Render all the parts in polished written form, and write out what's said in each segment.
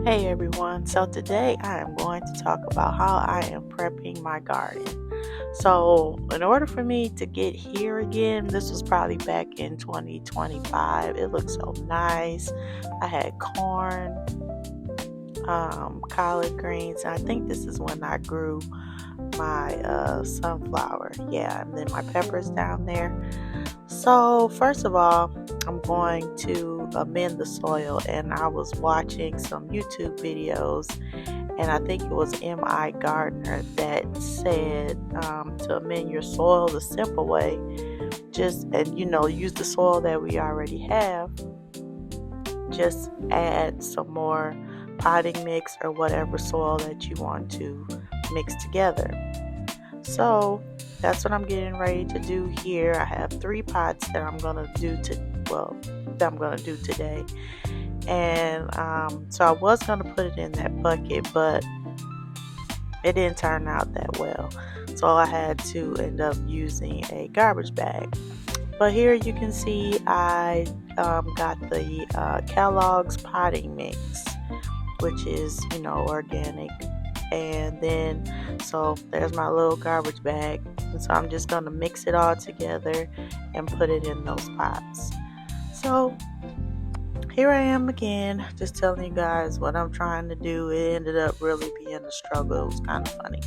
Hey everyone, so today I am going to talk about how I am prepping my garden. So, in order for me to get here again, this was probably back in 2025. It looked so nice. I had corn, collard greens, and I think this is when I grew my sunflower. Yeah, and then my peppers down there. So, first of all, I'm going to amend the soil, and I was watching some YouTube videos, and I think it was M.I. Gardner that said to amend your soil the simple way. Use the soil that we already have. Just add some more potting mix or whatever soil that you want to mix together. So that's what I'm getting ready to do here. I have 3 pots that I'm gonna do today, and so I was gonna put it in that bucket, but it didn't turn out that well. So I had to end up using a garbage bag. But here you can see I got the Kellogg's potting mix, which is organic. And then, so there's my little garbage bag. And so I'm just going to mix it all together and put it in those pots. So here I am again, just telling you guys what I'm trying to do. It ended up really being a struggle. It was kind of funny.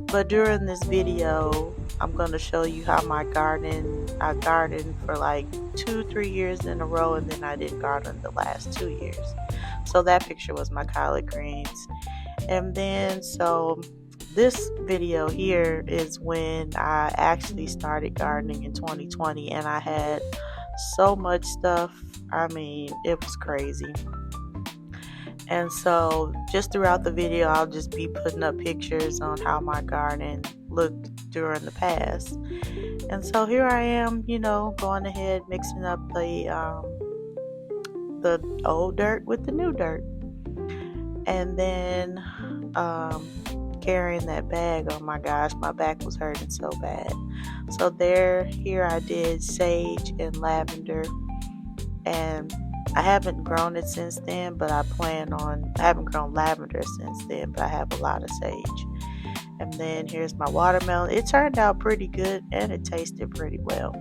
But during this video, I'm going to show you how I gardened for like 2-3 years in a row, and then I didn't garden the last 2 years. So that picture was my collard greens. And then, so this video here is when I actually started gardening in 2020, and I had so much stuff. I mean, it was crazy. And so just throughout the video, I'll just be putting up pictures on how my garden looked during the past. And so here I am, going ahead mixing up the old dirt with the new dirt. And then carrying that bag, oh my gosh, my back was hurting so bad. So here I did sage and lavender, and I haven't grown it since then, but I haven't grown lavender since then, but I have a lot of sage. And then here's my watermelon. It turned out pretty good, and it tasted pretty well.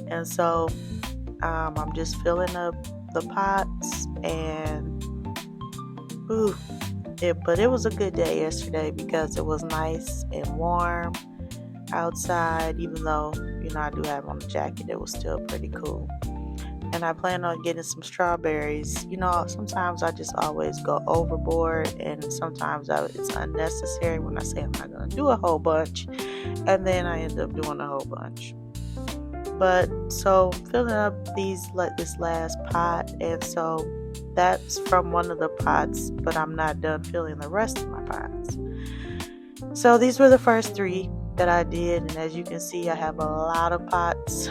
And so I'm just filling up the pots, and but it was a good day yesterday because it was nice and warm outside. Even though I do have on a jacket, it was still pretty cool. And I plan on getting some strawberries. Sometimes I just always go overboard, and sometimes it's unnecessary when I say I'm not going to do a whole bunch, and then I end up doing a whole bunch. But so filling up this last pot, and so that's from one of the pots, but I'm not done filling the rest of my pots. So these were the first 3 that I did, and as you can see, I have a lot of pots,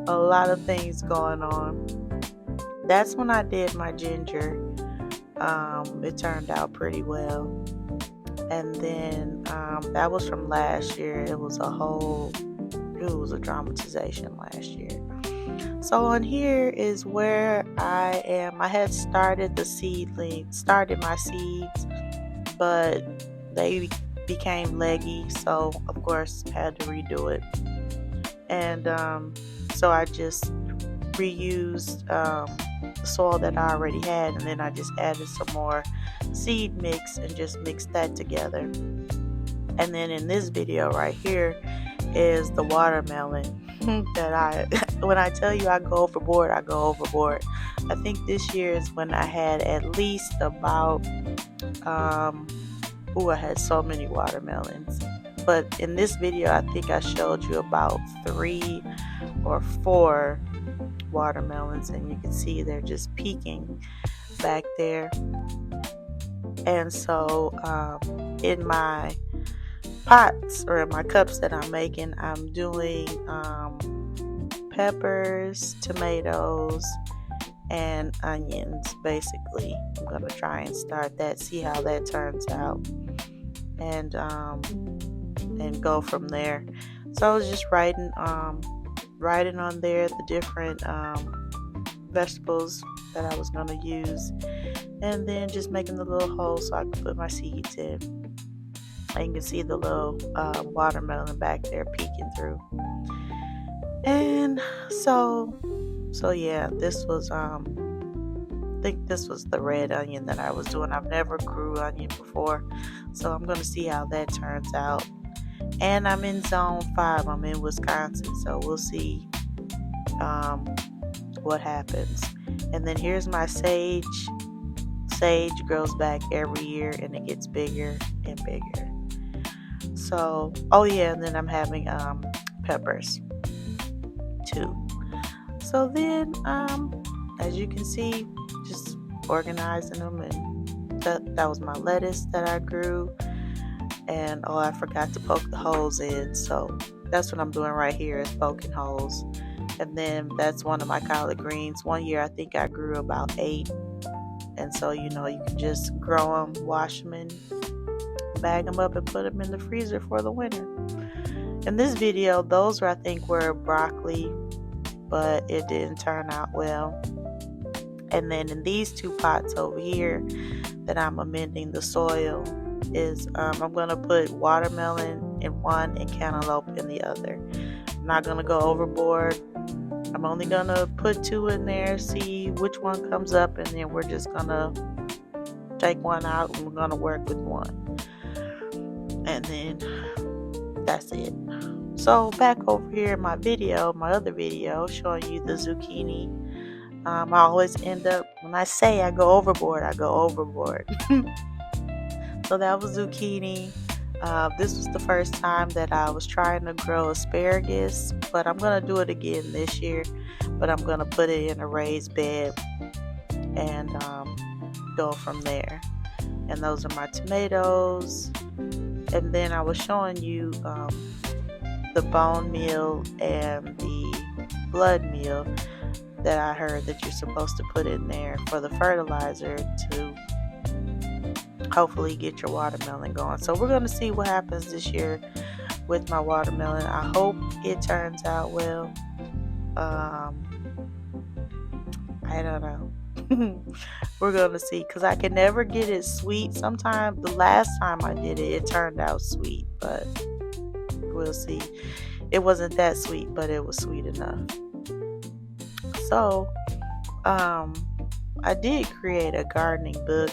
a lot of things going on. That's when I did my ginger. It turned out pretty well. And then that was from last year. It was a dramatization last year. So on here is where I am. I had started my seeds, but they became leggy, so of course I had to redo it. And so I just reused the soil that I already had, and then I just added some more seed mix and just mixed that together. And then in this video right here is the watermelon that when I tell you I go overboard, I go overboard. I think this year is when I had at least about I had so many watermelons. But in this video, I think I showed you about 3 or 4 watermelons, and you can see they're just peeking back there. And so in my pots or in my cups that I'm making, I'm doing peppers, tomatoes, and onions. Basically, I'm going to try and start that, see how that turns out, and go from there. So I was just writing on there the different vegetables that I was going to use, and then just making the little holes so I could put my seeds in. And you can see the little watermelon back there peeking through. And so yeah, this was I think this was the red onion that I was doing. I've never grew onion before, so I'm gonna see how that turns out. And I'm in zone 5. I'm in Wisconsin, so we'll see what happens. And then here's my sage. Sage grows back every year and it gets bigger and bigger. So, oh yeah, and then I'm having peppers too. So then as you can see, just organizing them, and that was my lettuce that I grew. And oh, I forgot to poke the holes in, so that's what I'm doing right here, is poking holes. And then that's one of my collard greens. One year I think I grew about 8. And so, you can just grow them, wash them, and bag them up and put them in the freezer for the winter. In this video, those I think were broccoli, but it didn't turn out well. And then in these 2 pots over here that I'm amending the soil is I'm going to put watermelon in one and cantaloupe in the other. I'm not going to go overboard. I'm only going to put 2 in there, see which one comes up, and then we're just going to take one out and we're going to work with one. And then that's it. So back over here in my other video showing you the zucchini. I always end up, when I say I go overboard, I go overboard. So that was zucchini. This was the first time that I was trying to grow asparagus, but I'm going to do it again this year. But I'm going to put it in a raised bed and go from there. And those are my tomatoes. And then I was showing you the bone meal and the blood meal that I heard that you're supposed to put in there for the fertilizer to hopefully get your watermelon going. So we're going to see what happens this year with my watermelon. I hope it turns out well. I don't know. We're going to see, because I can never get it sweet. Sometimes, the last time I did it, it turned out sweet, but we'll see. It wasn't that sweet, but it was sweet enough. So, I did create a gardening book.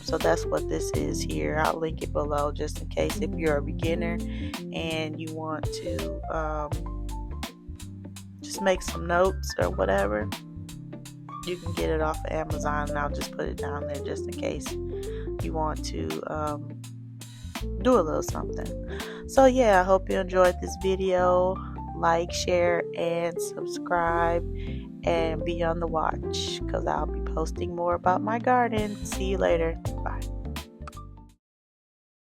So that's what this is here. I'll link it below just in case if you're a beginner and you want to just make some notes or whatever. You can get it off of Amazon, and I'll just put it down there just in case you want to do a little something. So yeah, I hope you enjoyed this video. Like, share, and subscribe, and be on the watch because I'll be posting more about my garden. See you later.